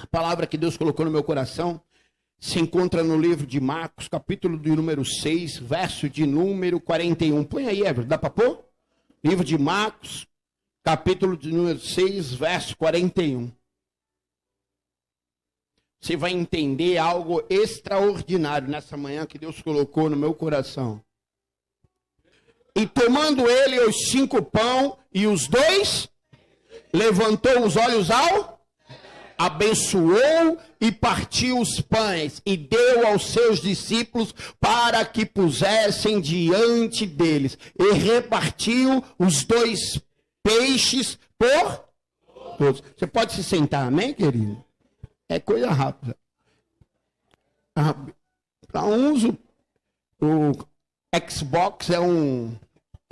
A palavra que Deus colocou no meu coração se encontra no livro de Marcos, capítulo de número 6, verso de número 41. Põe aí, Everton, dá para pôr? Livro de Marcos, capítulo de número 6, verso 41. Você vai entender algo extraordinário nessa manhã que Deus colocou no meu coração. E tomando ele os 5 pães e os 2, levantou os olhos ao, abençoou e partiu os pães e deu aos seus discípulos para que pusessem diante deles. E repartiu os 2 peixes por todos. Você pode se sentar, amém, querido? É coisa rápida. Para uns, o Xbox é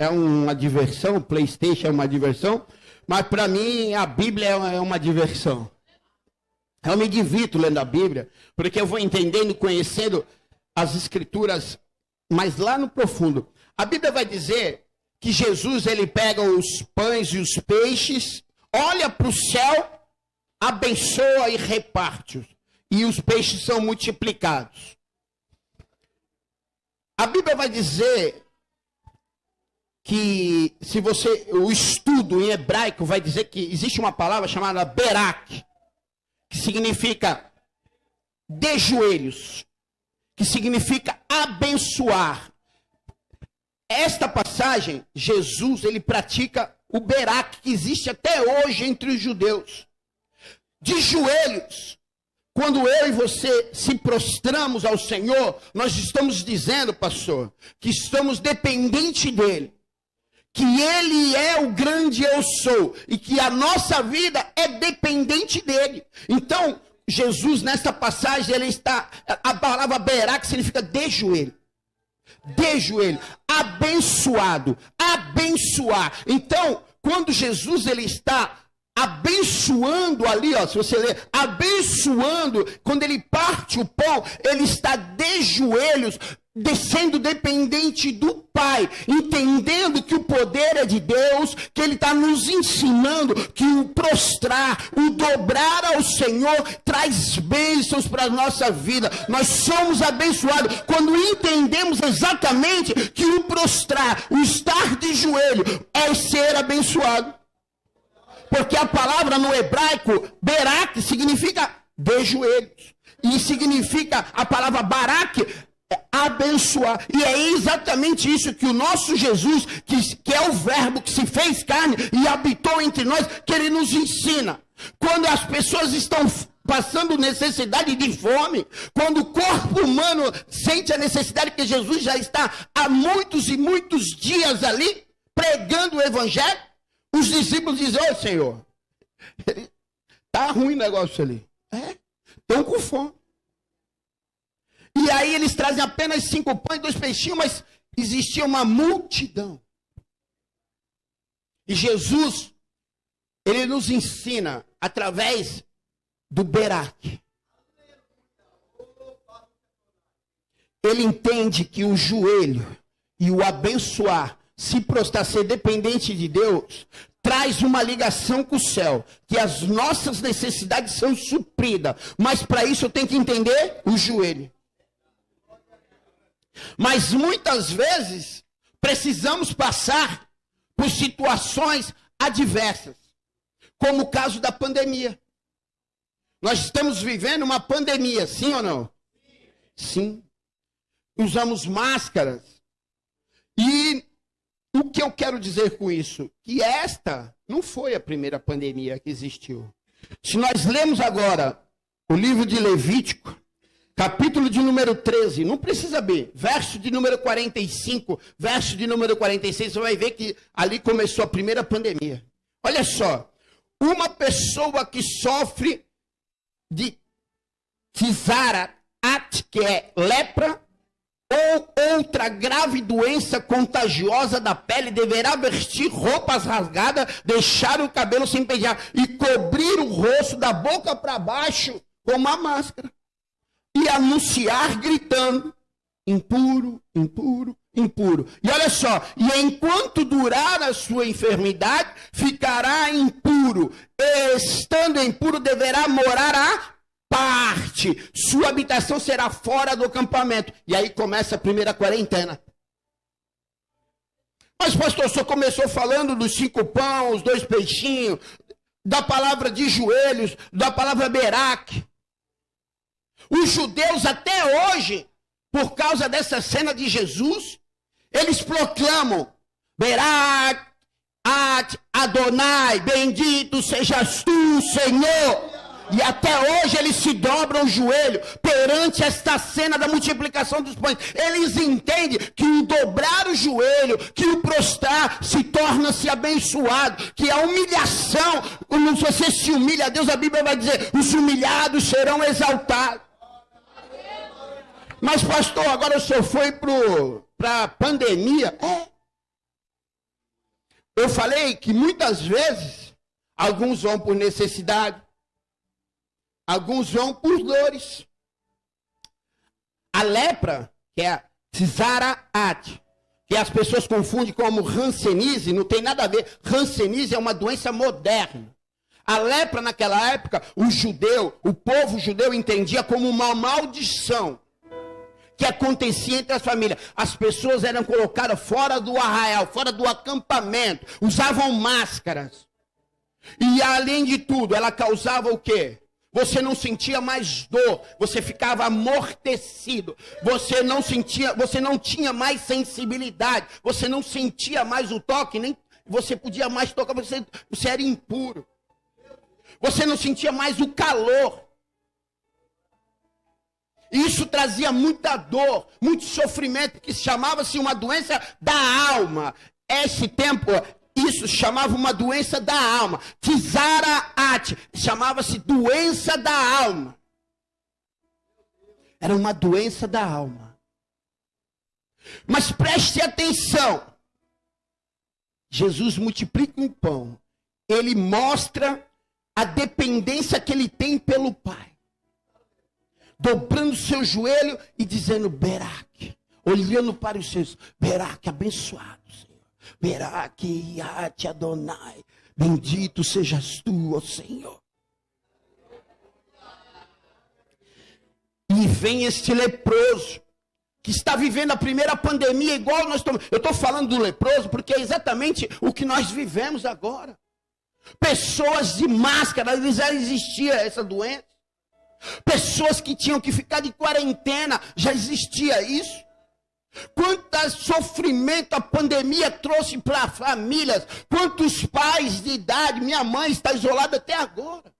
uma diversão, o PlayStation é uma diversão, mas para mim a Bíblia é uma diversão. Eu me divirto lendo a Bíblia, porque eu vou entendendo e conhecendo as Escrituras, mas lá no profundo. A Bíblia vai dizer que Jesus, ele pega os pães e os peixes, olha para o céu, abençoa e reparte-os. E os peixes são multiplicados. A Bíblia vai dizer que, o estudo em hebraico vai dizer que existe uma palavra chamada berak, que significa de joelhos, que significa abençoar. Esta passagem, Jesus, ele pratica o berak, que existe até hoje entre os judeus. De joelhos, quando eu e você se prostramos ao Senhor, nós estamos dizendo, pastor, que estamos dependentes dele. Que ele é o grande eu sou. E que a nossa vida é dependente dele. Então, Jesus, nesta passagem, ele está... A palavra berá, que significa de joelho. De joelho. Abençoado. Abençoar. Então, quando Jesus, ele está abençoando ali, ó, se você ler, abençoando, quando ele parte o pão, ele está de joelhos, descendo dependente do Pai, entendendo que o poder é de Deus, que ele está nos ensinando que o prostrar, o dobrar ao Senhor traz bênçãos para a nossa vida. Nós somos abençoados quando entendemos exatamente que o prostrar, o estar de joelho é ser abençoado. Porque a palavra no hebraico, berak, significa de joelhos. E significa a palavra barak, abençoar. E é exatamente isso que o nosso Jesus, que é o verbo que se fez carne e habitou entre nós, que ele nos ensina. Quando as pessoas estão passando necessidade de fome, quando o corpo humano sente a necessidade, que Jesus já está há muitos e muitos dias ali, pregando o evangelho, os discípulos dizem, ô Senhor, tá ruim o negócio ali. Estão com fome. E aí eles trazem apenas 5 pães e 2 peixinhos, mas existia uma multidão. E Jesus, ele nos ensina através do berak. Ele entende que o joelho e o abençoar, se prostrar, ser dependente de Deus, traz uma ligação com o céu, que as nossas necessidades são supridas. Mas para isso eu tenho que entender o joelho. Mas muitas vezes precisamos passar por situações adversas, como o caso da pandemia. Nós estamos vivendo uma pandemia, sim ou não? Sim. Usamos máscaras. E o que eu quero dizer com isso? Que esta não foi a primeira pandemia que existiu. Se nós lemos agora o livro de Levítico, capítulo de número 13, não precisa ver, verso de número 45, verso de número 46, você vai ver que ali começou a primeira pandemia. Olha só, uma pessoa que sofre de tzara, que é lepra, ou outra grave doença contagiosa da pele, deverá vestir roupas rasgadas, deixar o cabelo sem pentear e cobrir o rosto da boca para baixo com uma máscara. E anunciar gritando, impuro, impuro, impuro. E olha só, e enquanto durar a sua enfermidade, ficará impuro. E estando impuro, deverá morar parte, sua habitação será fora do acampamento. E aí começa a primeira quarentena. Mas pastor, o senhor começou falando dos 5 pães, 2 peixinhos, da palavra de joelhos, da palavra Beraque. Os judeus até hoje, por causa dessa cena de Jesus, eles proclamam Beraque, Adonai, bendito sejas tu, Senhor. E até hoje eles se dobram o joelho perante esta cena da multiplicação dos pães. Eles entendem que o dobrar o joelho, que o prostrar, se torna-se abençoado. Que a humilhação, quando você se humilha a Deus, a Bíblia vai dizer, os humilhados serão exaltados. Mas pastor, agora o senhor foi para a pandemia. Eu falei que muitas vezes, alguns vão por necessidade, alguns vão por dores. A lepra, que é a Tzaraat, que as pessoas confundem como hanseníase, não tem nada a ver. Hanseníase é uma doença moderna. A lepra naquela época, o povo judeu entendia como uma maldição que acontecia entre as famílias. As pessoas eram colocadas fora do arraial, fora do acampamento, usavam máscaras. E além de tudo, ela causava o quê? Você não sentia mais dor, você ficava amortecido, você não tinha mais sensibilidade, você não sentia mais o toque, nem você podia mais tocar, você era impuro. Você não sentia mais o calor. Isso trazia muita dor, muito sofrimento, que chamava-se uma doença da alma. Esse tempo, isso chamava uma doença da alma. Tzaraat, chamava-se doença da alma. Era uma doença da alma. Mas preste atenção. Jesus multiplica um pão. Ele mostra a dependência que ele tem pelo Pai. Dobrando seu joelho e dizendo Beraque, olhando para os seus, Beraque, abençoado, Senhor. Beraque, Yate Adonai, bendito sejas tu, ó Senhor. E vem este leproso, que está vivendo a primeira pandemia, igual nós estamos. Eu estou falando do leproso, porque é exatamente o que nós vivemos agora. Pessoas de máscara, já existia essa doença. Pessoas que tinham que ficar de quarentena, já existia isso. Quanto sofrimento a pandemia trouxe para famílias. Quantos pais de idade, minha mãe está isolada até agora.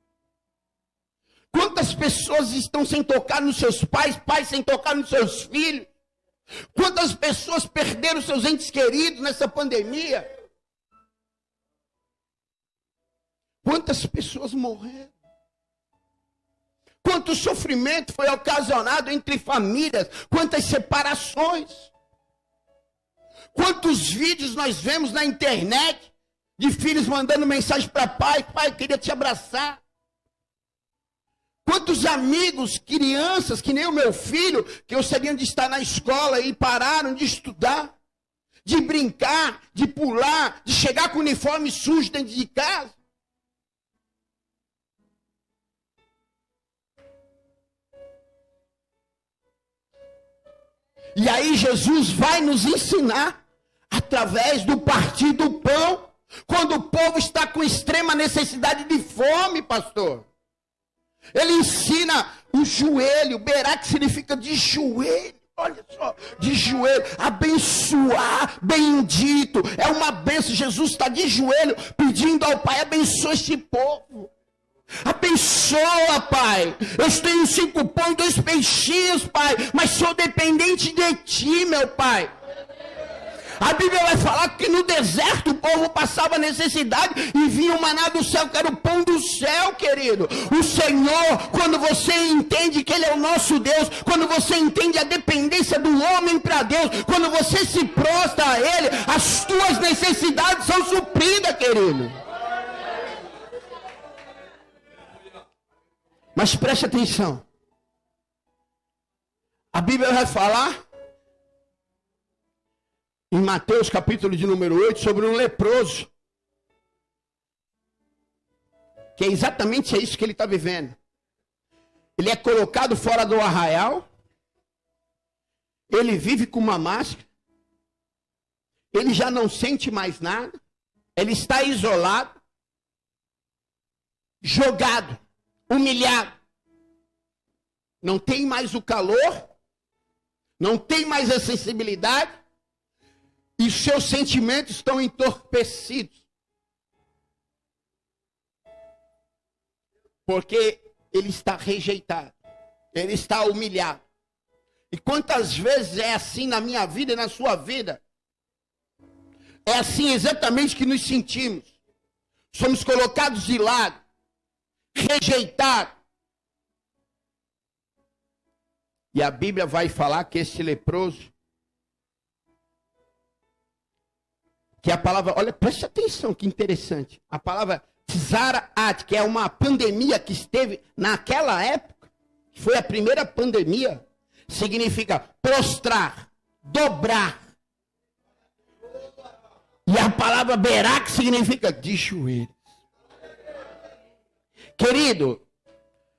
Quantas pessoas estão sem tocar nos seus pais, pais sem tocar nos seus filhos. Quantas pessoas perderam seus entes queridos nessa pandemia. Quantas pessoas morreram. Quanto sofrimento foi ocasionado entre famílias, quantas separações. Quantos vídeos nós vemos na internet de filhos mandando mensagem para pai, pai, eu queria te abraçar. Quantos amigos, crianças, que nem o meu filho, que gostariam de estar na escola e pararam de estudar, de brincar, de pular, de chegar com o uniforme sujo dentro de casa. E aí Jesus vai nos ensinar, através do partir do pão, quando o povo está com extrema necessidade de fome, pastor. Ele ensina o joelho, Beraque significa de joelho, olha só, de joelho, abençoar, bendito, é uma bênção. Jesus está de joelho pedindo ao Pai, abençoa este povo. Abençoa, Pai. Eu tenho 5 pães e 2 peixinhos, Pai, mas sou dependente de Ti, meu Pai. A Bíblia vai falar que no deserto o povo passava necessidade e vinha o maná do céu, que era o pão do céu, querido. O Senhor, quando você entende que Ele é o nosso Deus, quando você entende a dependência do homem para Deus, quando você se prostra a Ele, as tuas necessidades são supridas, querido. Mas preste atenção. A Bíblia vai falar em Mateus capítulo de número 8 sobre um leproso. Que é exatamente isso que ele está vivendo. Ele é colocado fora do arraial. Ele vive com uma máscara. Ele já não sente mais nada. Ele está isolado, jogado, humilhado. Não tem mais o calor, não tem mais a sensibilidade, e seus sentimentos estão entorpecidos. Porque ele está rejeitado, ele está humilhado. E quantas vezes é assim na minha vida e na sua vida? É assim exatamente que nos sentimos. Somos colocados de lado, rejeitados. E a Bíblia vai falar que esse leproso, que a palavra, olha, preste atenção, que interessante. A palavra Tzara-At, que é uma pandemia que esteve naquela época, foi a primeira pandemia, significa prostrar, dobrar. E a palavra Berak significa de joelhos. Querido,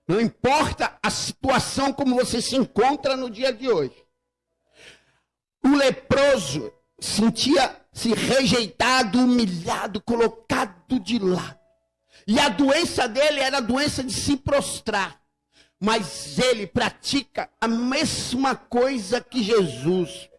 não importa a situação como você se encontra no dia de hoje. O leproso sentia-se rejeitado, humilhado, colocado de lado. E a doença dele era a doença de se prostrar. Mas ele pratica a mesma coisa que Jesus.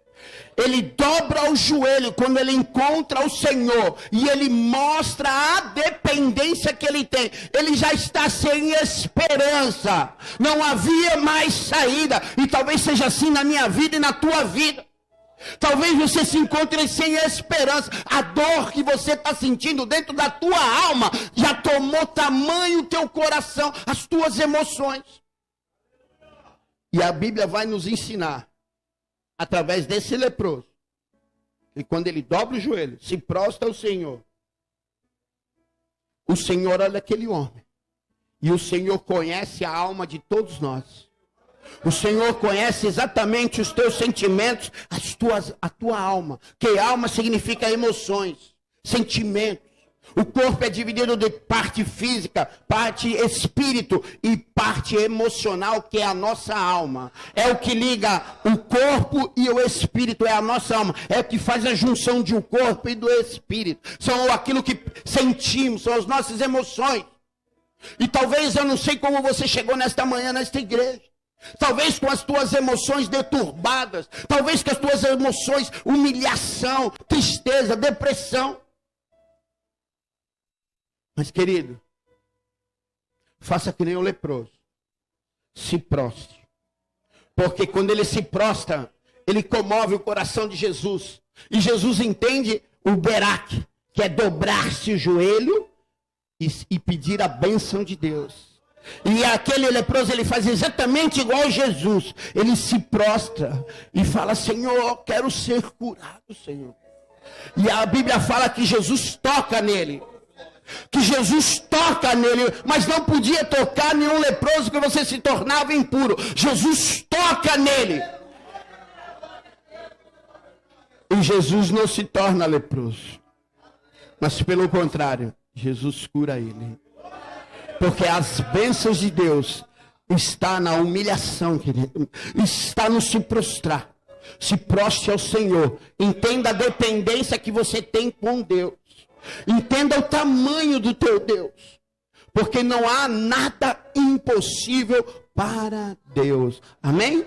Ele dobra o joelho quando ele encontra o Senhor. E ele mostra a dependência que ele tem. Ele já está sem esperança. Não havia mais saída. E talvez seja assim na minha vida e na tua vida. Talvez você se encontre sem esperança. A dor que você está sentindo dentro da tua alma já tomou tamanho o teu coração, as tuas emoções. E a Bíblia vai nos ensinar, através desse leproso, que quando ele dobra o joelho, se prostra ao Senhor, o Senhor olha aquele homem. E o Senhor conhece a alma de todos nós. O Senhor conhece exatamente os teus sentimentos, a tua alma. Que alma significa emoções, sentimentos. O corpo é dividido de parte física, parte espírito e parte emocional, que é a nossa alma. É o que liga o corpo e o espírito, é a nossa alma. É o que faz a junção de um corpo e do espírito. São aquilo que sentimos, são as nossas emoções. E talvez eu não sei como você chegou nesta manhã, nesta igreja. Talvez com as tuas emoções deturbadas, talvez com as tuas emoções, humilhação, tristeza, depressão. Mas querido, faça que nem o leproso, se prostre. Porque quando ele se prostra, ele comove o coração de Jesus. E Jesus entende o Berak, que é dobrar-se o joelho e pedir a bênção de Deus. E aquele leproso, ele faz exatamente igual a Jesus. Ele se prostra e fala: Senhor, quero ser curado, Senhor. E a Bíblia fala que Jesus toca nele. Que Jesus toca nele, mas não podia tocar nenhum leproso, que você se tornava impuro. Jesus toca nele. E Jesus não se torna leproso. Mas pelo contrário, Jesus cura ele. Porque as bênçãos de Deus está na humilhação, querido. Está no se prostrar. Se prostre ao Senhor. Entenda a dependência que você tem com Deus. Entenda o tamanho do teu Deus. Porque não há nada impossível para Deus. Amém?